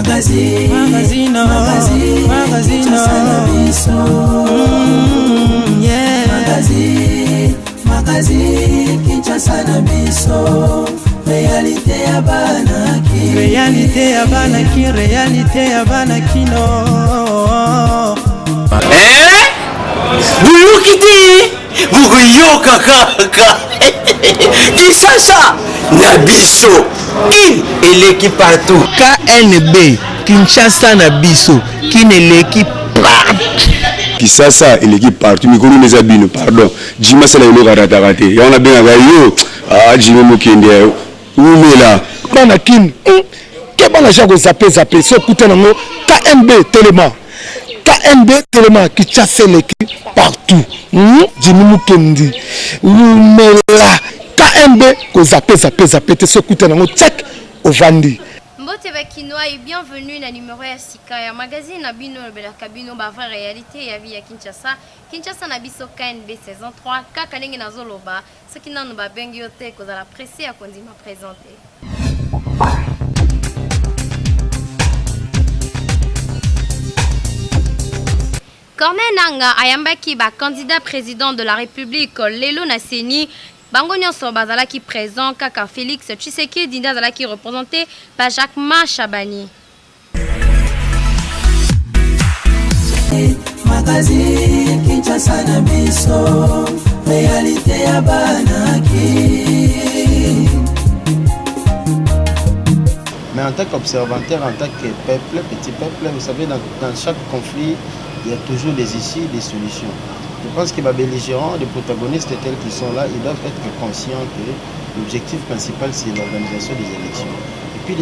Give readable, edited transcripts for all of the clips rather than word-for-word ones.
Magazino Magazine Kinshasa na biso Réalité ya banaki Réalité ya banaki Réalité ya banakino Buyukiti Bukuyoka kaka Kinshasa na biso Kin eleki partout KNB Kinshasa na biso Kin eleki partout Kinshasa eleki partout mikolo meza bino pardon Jima sala yelo karatakate ya ona benga yo Jima mokende umela bana kin ke bana jako zape so kuta nango KNB KNB Telema Kinshasa eleki partout Jima mokende umela KNB ko zape te so kuta nango check ovandi. Mbote bakinois et bienvenue na numéro ya sika ya magazine na bino bela kabino ba vraie réalité ya vie ya Kinshasa na biso KNB saison 3 kaka ndenge nazoloba soki nanu ba bengi yote ko za la presse ya kondima présenter. Corneille Nangaa ayambaki ba candidat président de la République Lelo Naseni Bango nyonso bazalaki présent kaka Félix Tshisekedi ndazalaki représenté par Jacques-Ma Chabani. Magazine Kinshasa na biso Réalité ya banaki. Mais en tant qu'observateur, en tant que peuple, petit peuple, vous savez, dans chaque conflit, il y a toujours des issues, des solutions. Je pense que les belligérants, les protagonistes tels qu'ils sont là, ils doivent être conscients que l'objectif principal, c'est l'organisation des élections. Et puis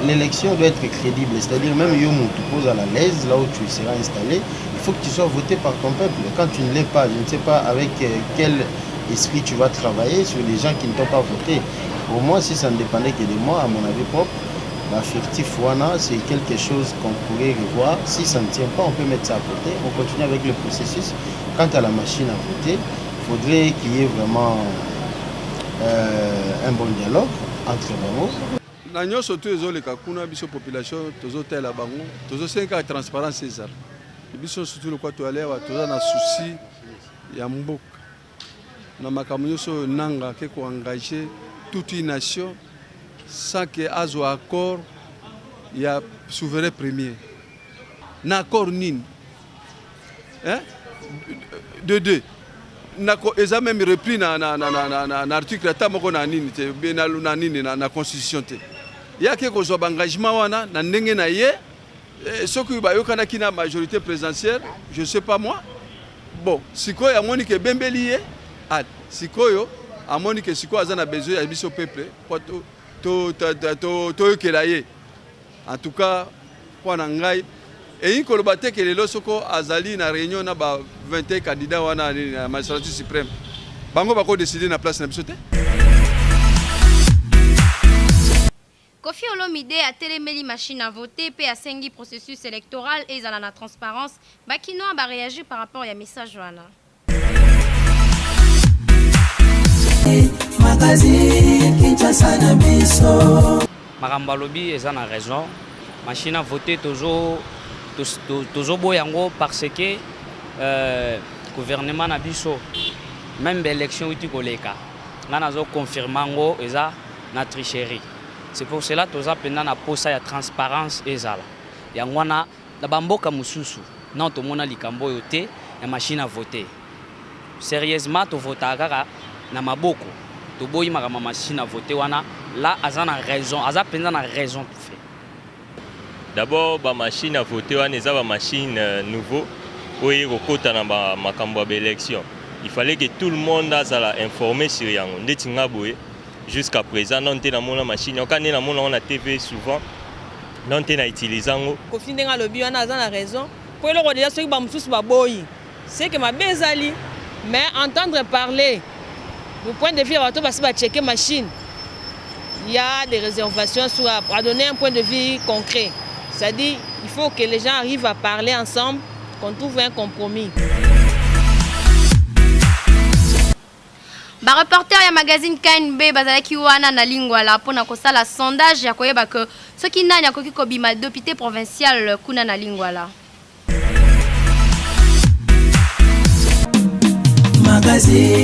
l'élection doit être crédible, c'est-à-dire même Yomu, tu poses à la l'aise, là où tu seras installé, il faut que tu sois voté par ton peuple. Quand tu ne l'es pas, je ne sais pas avec quel esprit tu vas travailler sur les gens qui ne t'ont pas voté. Pour moi, si ça ne dépendait que de moi, à mon avis propre, l'affectif Wana, c'est quelque chose qu'on pourrait revoir. Si ça ne tient pas, on peut mettre ça à côté. On continue avec le processus. Quant à la machine à voter, il faudrait qu'il y ait vraiment un bon dialogue entre nous. Nous sommes la population, nous sommes la transparence. Nous sommes surtout le quoi tu allais, nous avons un souci. Il y a un bouc. Nous avons engagé toute une nation sans qu'il y ait un accord, il y a souverain premier. L'accord nin. De deux. Ils ont même repris dans l'article de la Constitution. Il y a quelque chose d'engagement dans l'engagement. Ce qui est la majorité présidentielle, je ne sais pas moi. Bon, si quoi, il y a Monique Bembelié. Si quoi, il y a Monique Siko, il y a besoin de peuple. En tout cas, pour Nangai, et il y que les losoko azali na réunion na ba 21 candidats wana na magistrature suprême. Bango bako décider na place na bisote. Kofi Olomide a téléméli machine à voter pe a sengi processus électoral et dans la transparence. Bakino a réagi par rapport à message wana. Magazine Kinshasa na biso. Maramba Lobi est en raison. Machine à voter toujours boyango parce que gouvernement na biso même l'élection uti koleka ngana zo confirmango eza na tricherie. C'est pour cela que nous avons na posa ya transparence ezala. Yangwana na bamboka mususu non to mona likambo yote ya machine à voter. Sérieusement to vota kaka na maboko. To boyi makama machine à voter wana là azana raison, azapenda na raison tout fait. D'abord, la machine à voter, on a une machine nouveau où il y a une élection. Il fallait que tout le monde soit informé sur les jusqu'à présent, on a une machine, on a une TV souvent, on a utilisé. Kofi Ndenga Lobi, on a raison. Pour le dire ceux qui c'est que ma bezali, mais entendre parler, du point de vue, on va checker machine. Il y a des réservations à donner un point de vue concret. C'est-à-dire qu'il faut que les gens arrivent à parler ensemble, qu'on trouve un compromis. Ba reporter ya magazine KNB bazalaki wana na lingwala pona kosala sondage ya koyeba que soki nani akoki kobima député provincial kuna na lingwala. Magazine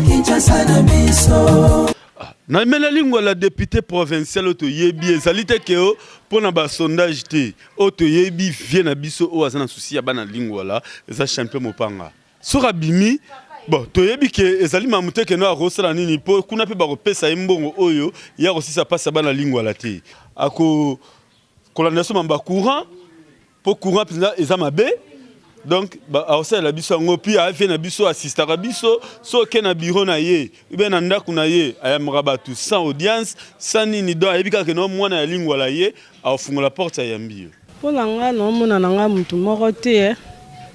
Kinshasa na biso. Na mena lingwa la député provincial to yebi ezali te ke o pona ba sondage te o to yebi vient na biso o azana souci ya bana lingwa la eza champion mopanga sura bimi bon to yebi ke ezali mamute ke no arosala nini po kuna pe ba kopesa mbongo oyo ya kosisa pasa bana lingwa la te ako kolanda so mamba courant po courant pina eza mabe. Donc, aussi la biso ngopi a fait na biso assistant biso so ke na bureau na ye ibe na ndako na ye ayamra batu sans audience sans ni do ayebika ke no mwana ya lingwa la ye afungola porte ya yambi pona nga no mona nga mutu moko te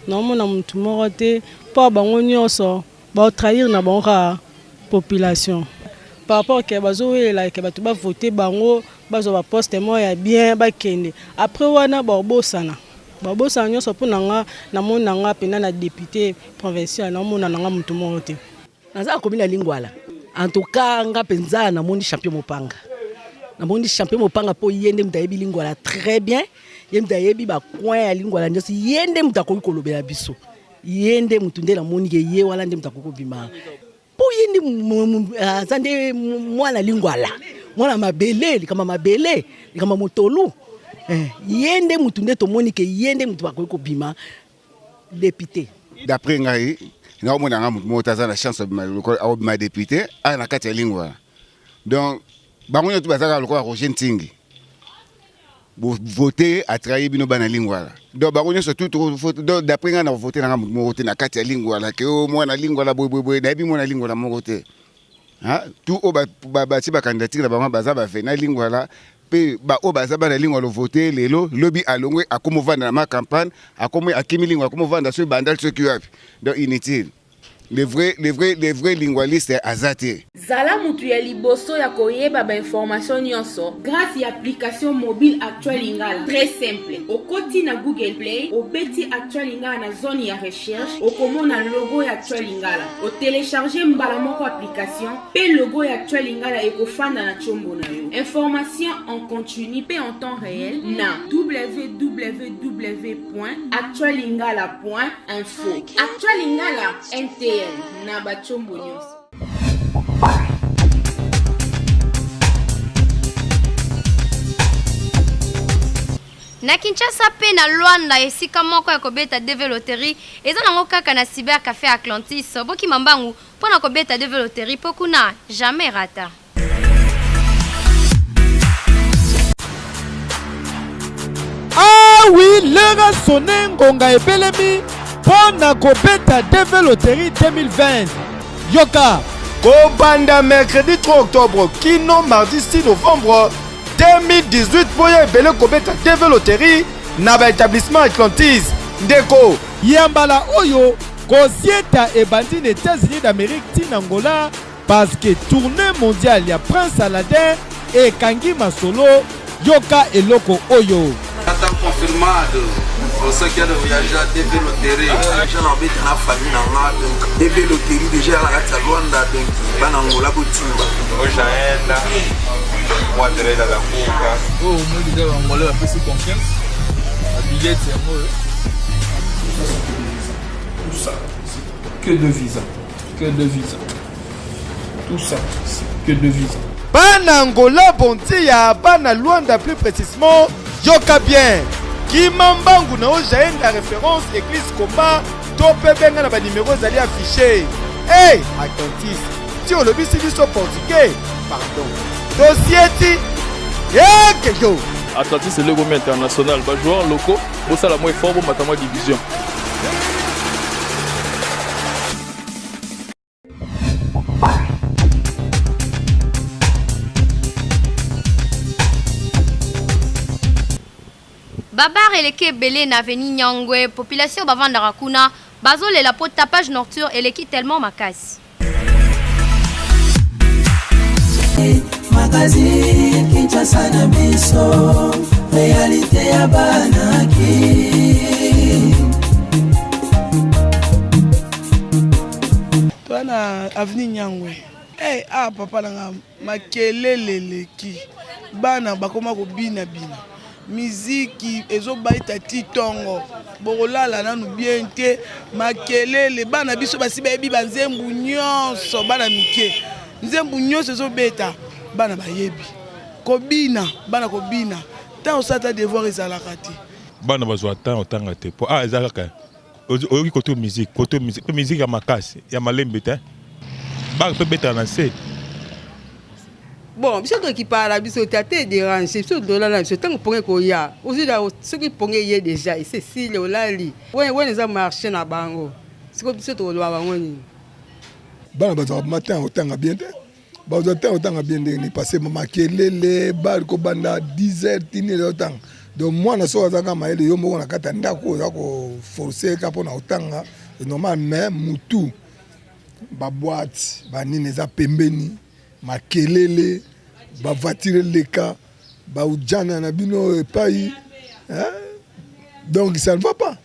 no mona mutu moko te po bango nyonso ba trahir na bango population par rapport ke bazo la ke batu ba voter bango bazo ba poste mo ya bien ba kende après wana ba bosana Babo sanyo so punanga na mona nga pena na député provincial na mona nga mutu mote. Naza komina lingwala. En tout cas nga penza na moni champion mopanga. Na moni champion mopanga po yende mutayebi lingwala très bien. Yende mutayebi ba coin ya lingwala nyosi yende mutakoki kolobela biso. Yende mutunde na moni ke ye wala ndem mutakoki bima. Po yende zande mwana lingwala. Mwana mabele, kama mabele, kama motolu. Yende mutunde to monike yende mutu bakoki bima député d'après ngai na omona nga mutu na chance de ma député na kati ya lingwa donc bango nyoto bazaka lokola Roger Ntingi voter a trahi bino bana lingwa donc bango nyoto tout d'après nga na voter na mutu na kati ya lingwa la ke o mwana lingwa la boy na bi mwana lingwa la moko te tout o ba ti ba candidature na bango baza ba fe na lingwa la pe ba o baza ba na lingwa lo voter lelo lobby alongwe akomovanda na ma campagne akomo akimi lingwa akomovanda so bandal so kiwapi donc inutile les vrais lingualistes azate zala mutu ya liboso ya koyeba ba information nyonso grâce à application mobile Actuel Lingala très simple okoti na Google Play obeti Actuel Lingala na zone ya recherche okomona logo ya Actuel Lingala o télécharger mbala moko application pe logo ya Actuel Lingala ekofanda na chombo na yo information en continu pe en temps réel na www.actuellingala.info Actuel Lingala NTL na bachombo nyonso. Na Kinshasa pe na Luanda esika moko ya kobeta develoterie eza nango kaka na cyber café Atlantis boki mambangu pona kobeta develoterie pokuna jamais rata. Ah oui, l'heure sonné ngonga epelemi pona kobeta develoterie 2020. Yoka Kobanda mercredi 3 octobre kino mardi 6 novembre 2018 pour yebele kobeta develoterie na ba établissement Atlantis ndeko yambala oyo kosieta ebandi na États-Unis d'Amérique tina Angola parce que tournée mondiale ya Prince Aladdin et Kangi Masolo yoka eloko oyo Attends confirmado você quer viajar develoterie déjà na beta na famille na nga donc develoterie déjà la kati ya Luanda donc bana Angola botimba ojaenda moi de la kuka oh moi déjà Angola va faire confiance la billet c'est moi tout ça que de visa tout ça que de visa bana Angola bonti ya bana Luanda plus précisément yoka bien Kimambangu na ojaenda référence église Komba tope benga na ba numéro zali affiché. Hey, Atlantis, si on le dit biso portugais, pardon. Dossier ti yo. Atlantis c'est le groupe international, ba joueurs locaux, pour ça la moins fort pour matama division. Babar eleke belé na veni Nyangwe, population bavanda rakuna, bazo le la pot tapage nocturne eleki tellement makasi. magazine Kinshasa na biso réalité ya banaki Toana avenue Nyangwe. Eh papa nanga makelele leki. Bana bakoma ko bina. Miziki ezobaita titongo. Borolala nanu bien te makelele bana biso basi bayebi banzembu nyonso bana mike. Nzembu nyonso ezobeta bana bayebi. Kobina bana kobina. Ta osata devoir ezalaka te. Bana bazwa temps otanga te. Po ezalaka. Oyoki koto musique, musique ya makasi, ya malembe te. Ba peut beta na se. Bon, biso qui parle biso te déranger, biso dola na biso tant pour ko ya. Aussi là ce qui pongé yé déjà, c'est si le lali. Ouais les a marché na bango. C'est comme biso to lo bango ni. Bana bazwa matin otanga bien te. Bazwa temps otanga bien te ni passer mama kelele bar ko banda 10h tini le otanga. Donc moi na so azaka maele yo moko na kata ndako za ko forcer ka pona otanga normal mais mutu ba boîte ba nini za pembeni makelele ba voiture leka ba ujana na bino epai donc ça ne va pas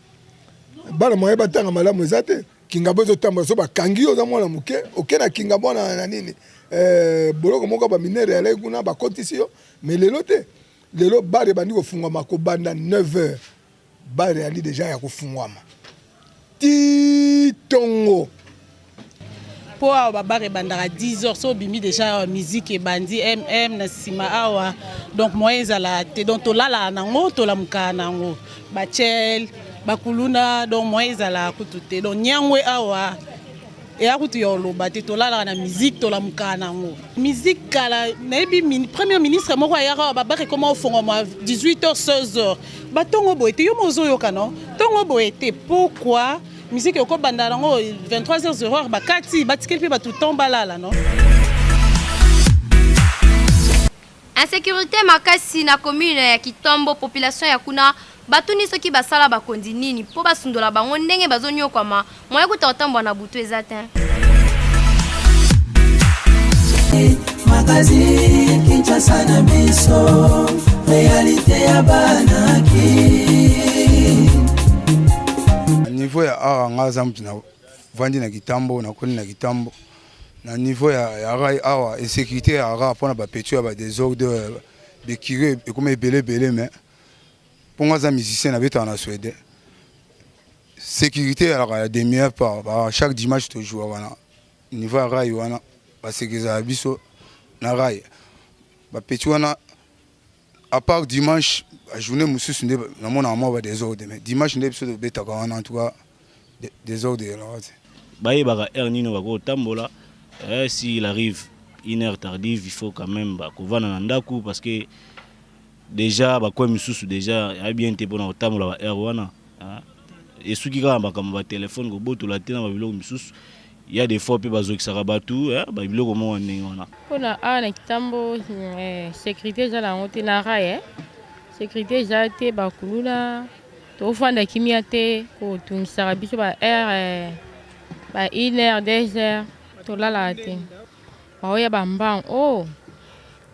bana moye batanga malamu ezate kinga bozo tamba so ba kangi yo za mwana muke okena kinga bona na nini boloko moko ba minere ala kuna ba kotisi yo mais lelo te lelo bar ebandi kofungwama kobanda 9h bar ali deja ya kofungwama titongo po awa babar ebandaka 10h so bimi deja musique ebandi na nsima awa donc moyen ezala te donc tolala nango tolamuka nango bachel bakuluna donc moyen ezala kutu te donc nyangwe awa eya kutu ya oloba te tolalaka na musique tolamuka nango musique kala nayebi premier ministre moko ayaka babar ekoma ofongwama 18h 16h batongo boye te yo mozoyoka no ntongo boye te pourquoi musique oko banda nango 23h00 bakati batikeli mpe bato tombalala no. Insécurité makasi na commune ya Kitombo population ya kuna batuni soki basala bakondi nini po basundola bango ndenge bazonyokwama moya kutotambwa na butu ezate. Magazine Kinshasa na biso réalité ya banaki niveau ya art nga zampi na vandi na Kitambo na koni na Kitambo na niveau ya rai awa insécurité ya art pona ba petu ya ba désordre be kire e comme belé mais pour nga za musicien na beta na Suède sécurité alors ya demi-heure par chaque dimanche to jour wana niveau ya rai wana ba sécurité biso na rai ba petu wana à part dimanche la journée mususu nde na mona mo ba désordre mais dimanche nde biso beta wana en tout cas désordre là baye baka heure nino bako tambola s'il arrive une heure tardive il faut quand même kovana na ndaku parce que déjà bakwe misusu déjà ya bien te pona otambola ba heure wana et soki ka makambo ba téléphone ko botola te na ba biloko misusu il y a des fois pe bazokisaka batu ba biloko mo ndenge wana pona ana Kitambo sécurité za la ngote na raye sécurité za te bakuluna tofanda kimia te ko tungisaka biso ba heure ba 1h 2h tolala te baoya bambango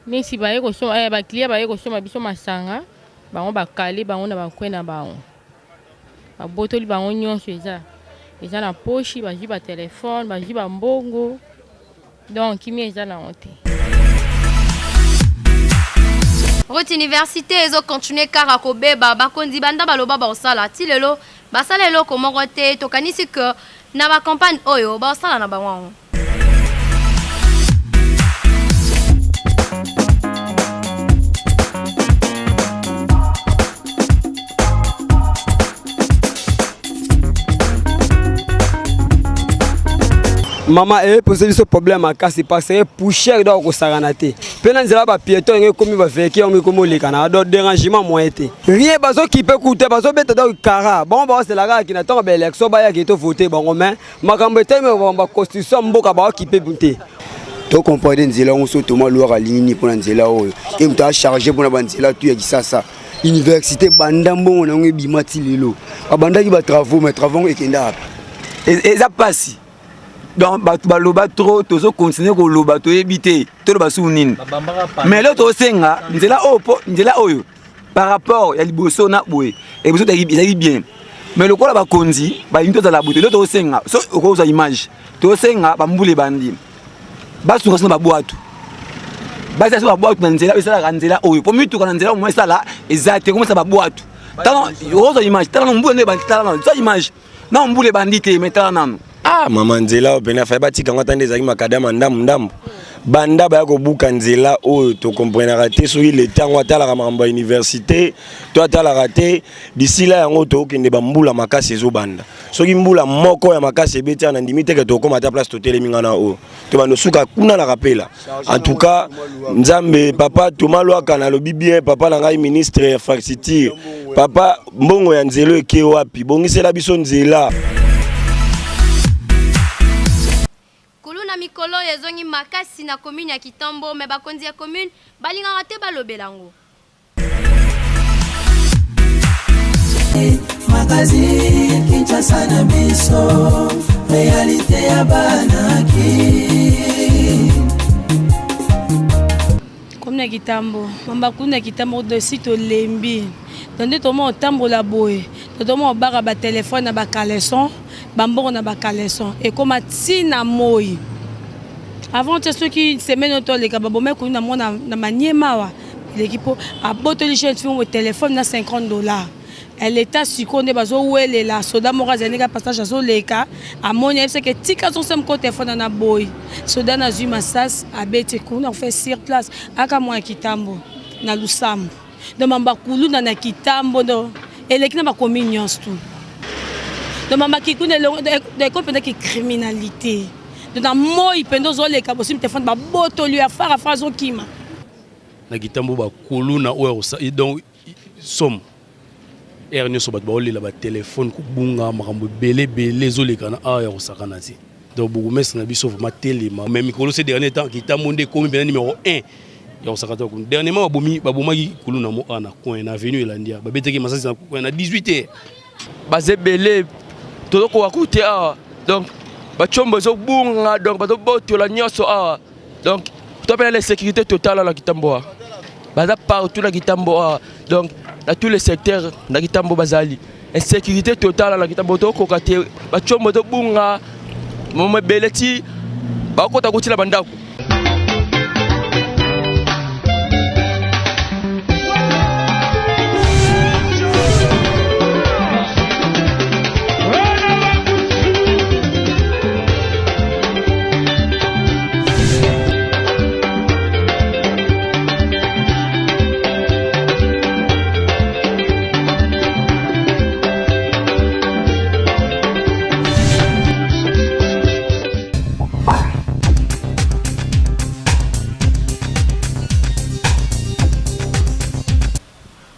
nesi baye kosoma baklia baye kosoma biso masanga bango bakali bango na bakwe na bango babotoli bango nyonso eza na poshi bazwi ba telefone bazwi ba mbongo donc kimia eza na ngote. Route université ezo continuer kara kobeba bakondi banda baloba ba osala ti lelo basala eloko moko te tokanisi que na ba campagne oyo ba osala na bango. Maman est posé ce problème à casser parce que poussière doit ko saganate. Pena nzela ba piéton nge komi ba veki on komo le kana do dérangement mo été. Rien bazo qui peut coûter bazo beta do kara. Bon ba c'est la gars qui n'attend ba élection ba ya qui to voter bon mais makambo te me ba constitution mboka ba qui peut buter. To comprendre nzela on so toma loire ligne pour nzela oyo. Et mta charger pour na nzela tu ya kisasa. Université bandambo na ngi bimati lelo. Abanda ki ba travaux mais travaux ekenda. Et ça passe. donc baloba trop tozo continuer koloba toyebite toloba sunini mais là tosenga nzela oyo par rapport ya liboso na boye et biso ezali bien mais le kola ba konzi ba yinto za la bote là tosenga so okoza image tosenga bambule bandi basunga sina babwatu basa so babwatu na nzela esala nzela oyo po mitu kana nzela mo esala ezate comme ça babwatu tano okoza image tano mbule ne ba tano so image na mbule bandite metana nano ah mama nzela opena fa batika ngata ndezaki makadama ndambu banda ba ko buka nzela oyo to comprendre te soki le temps atala ka mamba université to atala raté d'ici là yango to kende ba mbula makasi ezo banda soki mbula moko ya makasi ebeti na ndimite ke to koma ta place to teleminga na o to bando suka kuna la rapela en tout cas nzambe papa Tomalo kana lobi bien papa na ngai ministre infrastructure papa mbongo ya nzelo eke wapi bongisela biso nzela na mikolo ezongi makasi na commune ya Kitambo me bakonzi ya commune balingaka te balobelango Magazine Kinshasa na biso réalité ya banaki commune ya Kitambo mamba kuna Kitambo de site lembi donde tomo otambola boye tomo obaka ba téléphone na ba caleçon bamboko na ba caleçon et comme tina moi avant ceux qui semaine auto les kababomé ko na mona na maniema wa l'équipe a botoli chez au téléphone na $50 elle était sukonde bazo wele la soda mora zeneka passage azo leka amoni c'est que tika son sem ko téléphone na boy soda na zuma sas abete ko on fait sur place aka moi Kitambo na Lusambo de mamba kulu na Kitambo do elekina ba communion tout de mamba kikune de compagnie qui criminalité dans moi pendo zo leka bosim téléphone ba boto lui afara fazo kima na Kitambo ba kuluna oyo donc som ernyo so bat ba olela ba téléphone ko bunga makambo belé zo leka na aya ko sakana ti donc bugu mes na biso ma telema mais mikolo ces derniers temps Kitambo ndé comme bien numéro 1 ya ko sakata ko dernièrement babomaki kuluna mo ana coin na avenue Elandia ba beteki masasi na coin na 18h bazé belé todo ko akuti a donc bachombo zo bunga donc bato boto la nyoso a donc to pena la sécurité totale na Kitambo baza partout na Kitambo donc dans tous les secteurs na Kitambo bazali insécurité totale na Kitambo to ko kate bachombo zo bunga momo beleti ba ko ta kutila bandako.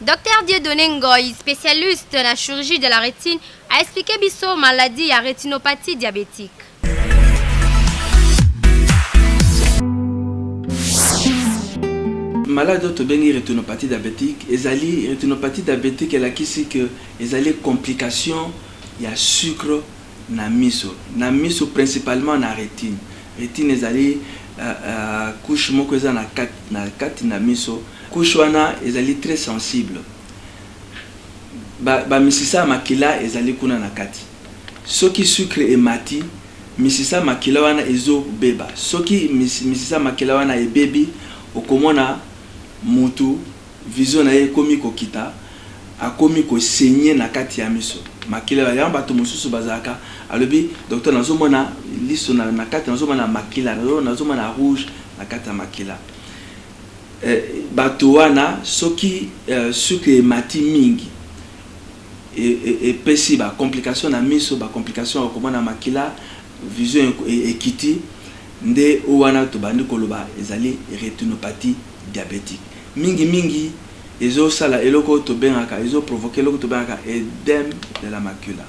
Docteur Dieudonné Ngoy, spécialiste de la chirurgie de la rétine, a expliqué biso maladie à rétinopathie diabétique. Malade to bengi rétinopathie diabétique, ezali rétinopathie diabétique elle a kisi que ezali complication ya sucre na miso principalement na rétine. Rétine ezali couche moko eza na kati na miso. Couche wana ezali très sensible. Ba misisa makila ezali kuna na kati. Soki sucre emati, misisa makila wana ezo beba. Soki misisa makila wana ebebi, okomona mutu vision na ye komi kokita, akomi ko saigner na kati ya miso. Makila ya bato mosusu bazaka, alobi docteur nazomona liso na kati nazomona makila, nazomona rouge na kati ya makila. Bato wana soki sucre emati mingi et pesi ba complication na miso ba complication okomona makila vision ekiti nde wana to bandi koloba ezali rétinopathie diabétique mingi ezo sala eloko to bengaka ezo provoquer eloko to bengaka édème de la macula.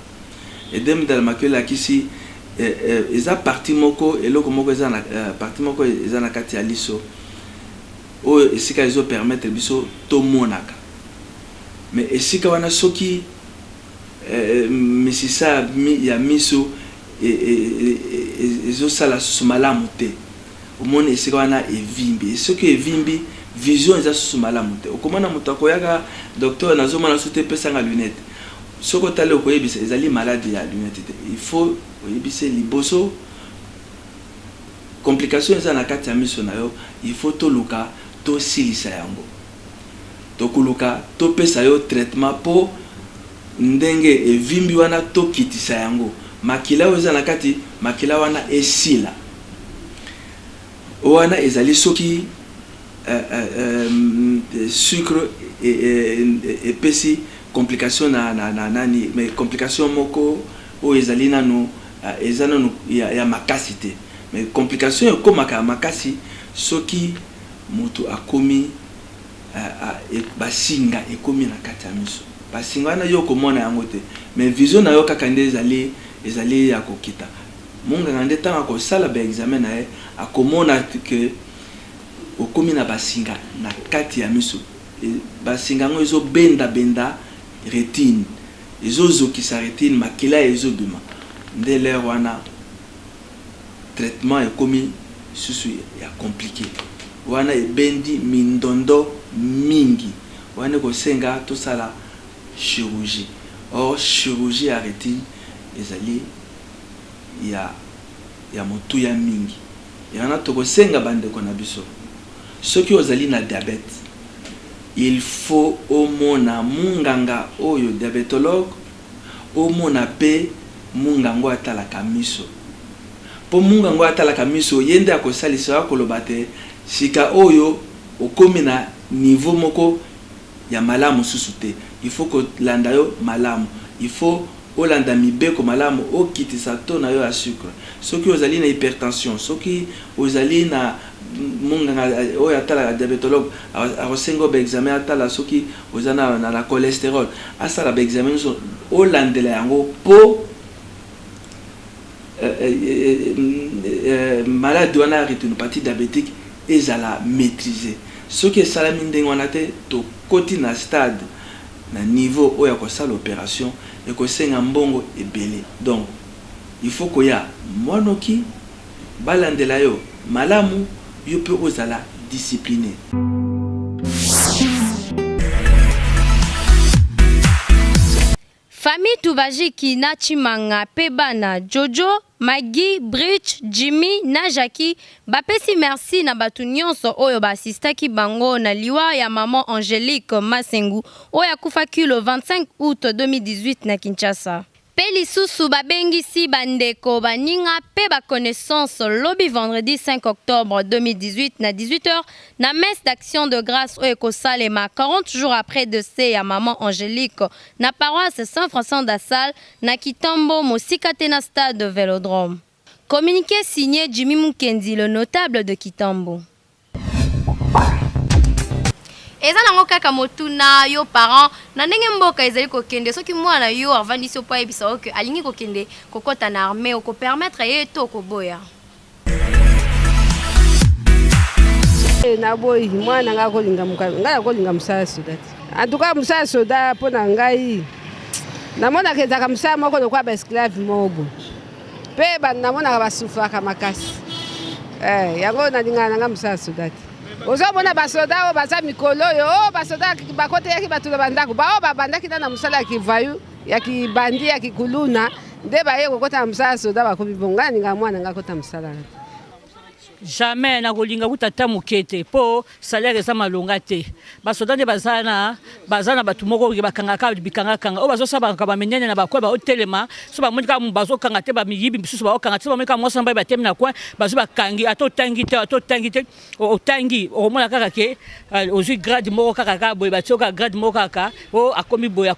Édème de la macula kisi eza partie moko eloko moko eza na partie moko eza na kati ya liso o esika ezo permettre biso to monaka mais esika wana soki misisa ya miso ezosala susu malamu te omoni esika wana evimbi soki evimbi vision eza susu malamu te okomona moto akoyaka docteur nazomona so te epesanga lunette soki otali okoyebisa ezali maladi ya lunette te il faut oyebise liboso complication eza na kati ya miso na yo il faut toluka tosilisa yango tokoluka topesa yo traitement po ndenge evimbi wana tokitisa yango makila oyo eza na kati makila wana esila wana ezali soki sucre epesi complication na nani mais complication moko oyo ezali nano eza nano ya makasi te mais complication ekomaka ya makasi soki moto akomi basinga ekomi na kati ya miso basinga wana yo komona yango te mais vision na yo kaka nde ezali ya kokita monganga nde ntango akosala baexamen na ye akomona ke okomi na basinga na kati ya miso basinga yango ezobenda rétine ezozokisa rétine makila ezobima nde lere wana traitement ekomi susu ya compliqué wana ebendi mindondo mingi wana kosenga tosala chirurgie or chirurgie ya rétine ezali ya motu ya mingi yana tokosenga bandeko na biso soki ozali na diabète il faut omona munganga oyo diabétologue omona pe mungango atalaka miso po mungango atalaka miso yende akosalisa koloba te sika oyo okomi na niveau moko ya malamu susu te il faut kolanda yo malamu il faut olanda mibeko malamu okitisa to na yo ya sucre soki ozali na hypertension soki ozali na munganga oyo atalaka diabétologue akosenga ba examen atala soki ozana na cholestérol asala ba examen so olandela yango po malade wana ya rétinopathie diabétique ezala maîtriser soki esalami ndenge wana te tokoti na stade na niveau oyo akosala opération ekosenga mbongo ebele donc il faut koya monoki balandela yo malamu yo pe ozala discipliné. Famille Tubajiki na Chimanga Pebana Jojo Maggie Bridge Jimmy na Jackie bapesi merci na batu nyonso oyo basistaki bango na liwa ya maman Angélique Masengu oyo akufaki le 25 août 2018 na Kinshasa. Peli susu babengisi bandeko baninga pe ba connaissance lobby vendredi 5 octobre 2018 na 18h na messe d'action de grâce au Ekosalema 40 jours après décès ya maman Angélique na paroisse Saint-François d'Assal na Kitambo Mosikate na stade de Vélodrome. Communiqué signé Jimmy Mukendi, le notable de Kitambo. Eza nango kaka motuna yo parent na ndenge mboka ezali kokende soki mwana yo avandisi po ebisa oke alingi kokende kokota na armée ko permettre ye to ko boya na boyi mwana nga kolinga mukanga nga kolinga musala soda antuka musala soda pona ngai namona kezaka musala moko lokwa ba esclave mobo pe ba namona ba sufaka makasi yango nalinga nga musala soda ozomona basoda oyo baza mikolo oyo basoda bakoteyaki bato na bandako bao babandaki na mosala ya kivayu ya kibandi ya kikuluna nde baye kokota na mosala soda bakomi bonga ninga mwana nga kota mosala jamais na kolinga kutata mokete po salaire eza malonga te basoda nde bazana bato moko bakangaka bikangakanga oyo bazosabaka bamenene na bakwe baotelema so bamonika bazokanga te bamiyibi misusu baokanga te bamonika mwasi mbai batemi na kwe bazo bakangi ata otangi te otangi okomona kaka ke ozwi grade moko kaka boye batioka grade moko kaka o akomi boye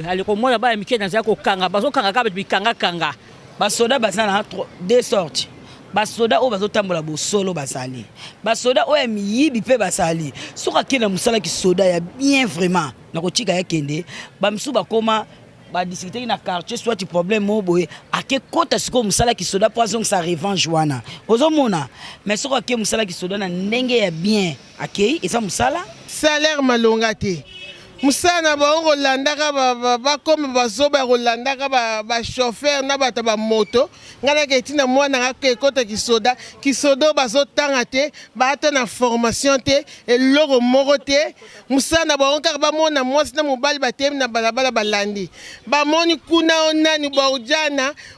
alikomona baya mike nazala kokanga bazokangaka bato bikangakanga basoda bazana deux sortes basoda o bazotambola bosolo basali basoda o ya miyibi pe basali soka kena musala ki soda ya bien vraiment na kotika ya kende ba msu bakoma ba discuter na quartier soit problème mo boye ake kota siko musala ki soda poison sa revanche wana ozomona mais soka ke musala ki soda na ndenge ya bien ake esa musala salaire malonga te musana bango landaka bakoma bazoba kolandaka ba chauffeur na bato ba moto ngana ke tina mwana ngake kota kisoda bazotanga te bata na formation te eloko moko te musana bango kaka bamona mwasi na mobali batemi na balabala balandi bamoni kuna onani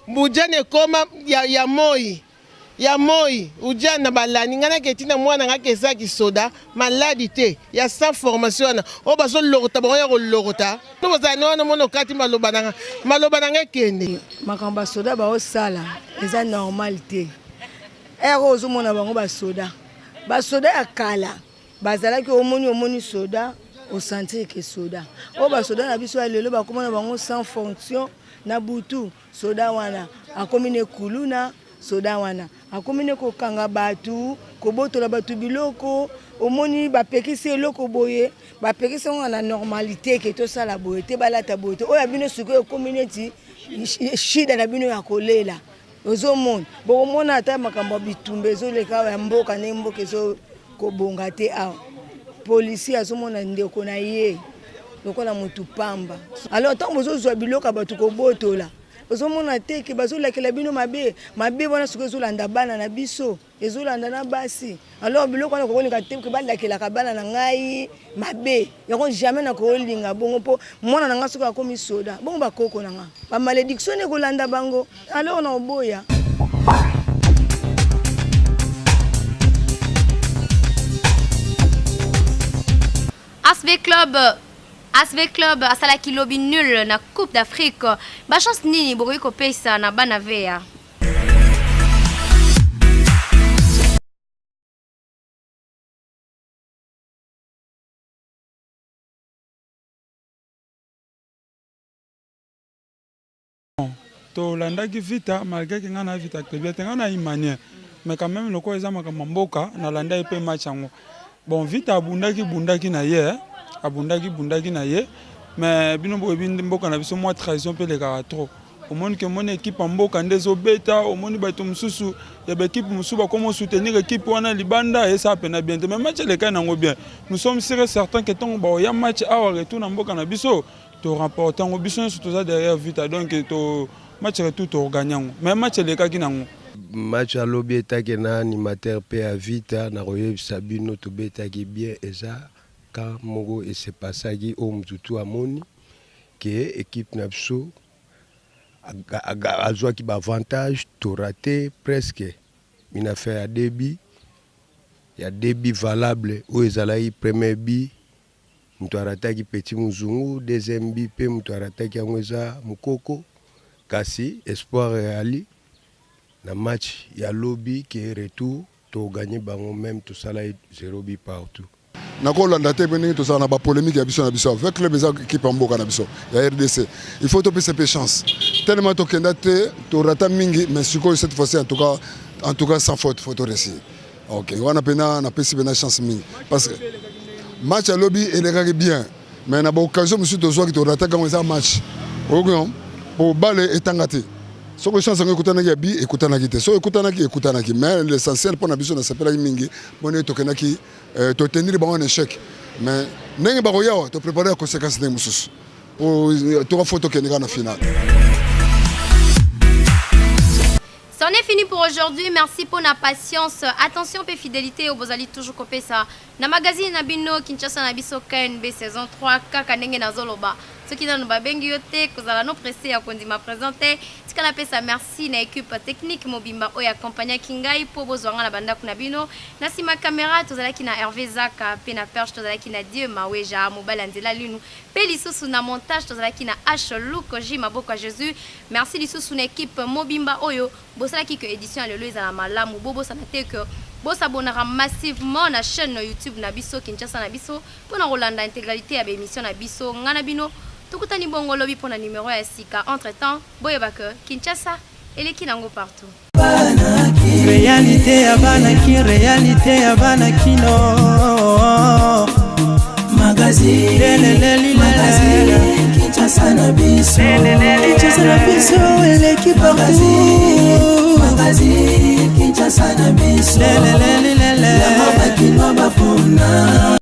bujana ekoma ya moi ujana balani ngana ketina mwana ngake eza kisoda maladi te ya sa formation o bazo lokota bango ya kolokota to bazani wana mono kati maloba nanga kende makamba soda ba osala eza normal te ero ozomona bango basoda ya kala bazalaki omoni soda au sentir que soda o basoda na biso ya lelo bakomona bango sans fonction na butu soda wana akomine kuluna soda wana akomine kokanga batu kobotola batu biloko omoni bapekisi eloko boye bapekisi na normalité ke to sala boye te balata boye te oya bino suko komine ti shida na bino ya kolela ozomona bomona ata makambo bitumbe ezoleka ya mboka ne mboka ezo kobonga te awa polisi azomona ndeko na ye lokola mutu pamba alors tant bozozwa biloko batu kobotola ozomona te ke bazolakela bino mabe wana suko ezolanda bana na biso ezolanda na basi alors biloko wana kokolinga te ke balakelaka bana na ngai mabe yango jamais na kolinga bongo po mwana na nga suko akomi soda bongo bakoko na nga ba malédiction ekolanda bango alors na oboya ASV Club asalaki lobi nul na Coupe d'Afrique. Ba chance nini bokoki kopesa na bana vea. To landaki vita malgré que ngana vita club te ngana imanie mais quand même loko eza makamba mboka na landa epe match yango. Bon vita abundaki na ye abundaki na ye mais bino bo bindi mboka na biso moi trahison pe le trop au monde que mon équipe en mboka ndezo beta au monde bato mususu ya ba équipe mususu ba comment soutenir équipe wana libanda et ça pena bien mais match le kana ngo bien nous sommes certains que ton ba ya match a retour na mboka na biso to remporter ngo biso surtout ça derrière vita donc to match retour to gagnant mais match le ka kinango match à lobby etaki na animateur pe à vita na royebisa bino to betaki bien eza ka moko et c'est passaki au mtutu amoni que équipe na biso azwaki ba avantage to raté presque une affaire ya débit valable où ezalaki premier bi mutu arataki petit muzungu deuxième bi pe mutu arataki yango eza mukoko kasi espoir reali na match ya lobby qui retour to gagner bango même tout ça là 0 but partout na ko landa te beni to ça na ba polémique ya biso na biso avec le besoin équipe en mboka na biso ya RDC il faut to pese chance tellement to kenda te to rata mingi mais siko cette fois-ci en tout cas sans faute faut to réussir OK wana pena na pesi bena chance mingi parce que match à lobby il est bien mais na ba occasion monsieur to zo ki to rata quand ça match OK pour balle etangate so ko chance ngekuta na bi ekuta na kite so ekuta na ki mais l'essentiel pour na biso na sapela mingi boné to kenaki to tenir ba en échec mais ndenge ba ko yawa to préparer conséquences de mususu o to photo keneka na finale. C'en est fini pour aujourd'hui. Merci pour la patience. Attention et fidélité au Bozali toujours copé ça. Na magazine na bino Kinshasa na biso KNB saison 3 kaka ndenge na zoloba. Ceux qui n'ont pas bengi yote kozala no pressé ya kondima présenter. Tika na pesa merci na équipe technique mobimba oya accompagner Kingai po bozwanga na banda kuna bino. Na sima caméra tozala ki na Hervé Zaka pe na perche tozala ki na Dieu Maweja mobile nzela linu. Pe lisusu na montage tozala ki na H Luko J Maboko Jésus. Merci lisusu na équipe mobimba oyo bosala ki que édition le loisa na malamu bobo sanate que bo s'abonnera massivement na chaîne YouTube na biso Kinshasa na biso pour na rolanda intégralité ya émission na biso ngana bino tukutani bongo lobby pour na numéro ya sika entre temps boyeba que Kinshasa eleki nango partout réalité ya bana kino magazine Kinshasa na biso eleki partout magazine Kinshasa na biso la mama kinwa bafuna